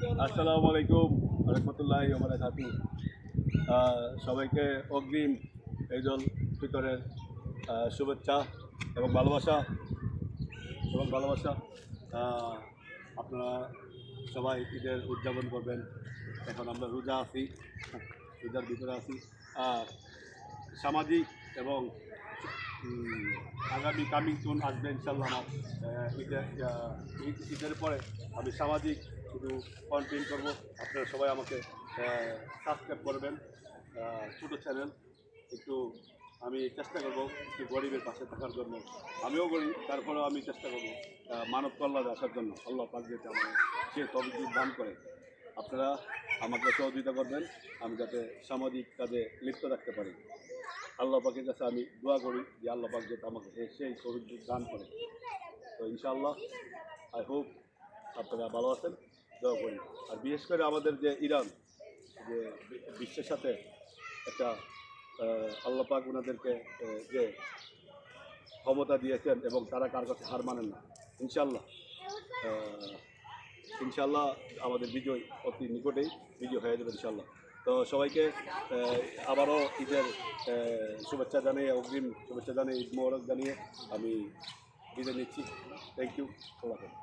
আসসালামু আলাইকুম রহমতুল্লাহি ওয়া বারাকাতুহু। সবাইকে অগ্রিম ঈদ উল ফিতরের শুভেচ্ছা এবং ভালোবাসা। আপনারা সবাই ঈদের উদযাপন করবেন। এখন আমরা রোজার ভিতরে আছি। আর সামাজিক এবং আগামী কামিং সুন আসবে ইনশাল্লাহ। আমার ঈদের পরে আমি সামাজিক শুধু কন্টেন্ট করবো। আপনারা সবাই আমাকে সাবস্ক্রাইব করবেন। ছোটো চ্যানেল, একটু আমি চেষ্টা করব একটু গরিবের পাশে থাকার জন্য। আমিও গরিব, তারপরেও আমি চেষ্টা করব মানব কল্যাণে আসার জন্য। আল্লাহ পাক যাতে আমার সে তৌফিক দান করে। আপনারা আমাকে সহযোগিতা করবেন, আমি যাতে সামাজিক কাজে লিপ্ত রাখতে পারি। আল্লাহ পাকের কাছে আমি দোয়া করি যে আল্লাহ পাক যাতে আমাকে সেই তৌফিক দান করে। তো ইনশাআল্লাহ আই হোপ আপনারা ভালো আছেন, দোয়া করি। আর বিশেষ করে আমাদের যে ইরান, যে বিশ্বের সাথে একটা আল্লাহ পাক ওনাদেরকে যে ক্ষমতা দিয়েছেন এবং তারা কার কাছে হার মানেন না। ইনশাল্লাহ আমাদের বিজয় অতি নিকটেই বিজয় হয়ে যাবে ইনশাল্লাহ। তো সবাইকে আবারও ঈদের শুভেচ্ছা জানিয়ে, অগ্রিম শুভেচ্ছা জানিয়ে, ঈদ মোবারক জানিয়ে আমি বিদায় নিচ্ছি। Thank you. আল্লাহ হাফেজ।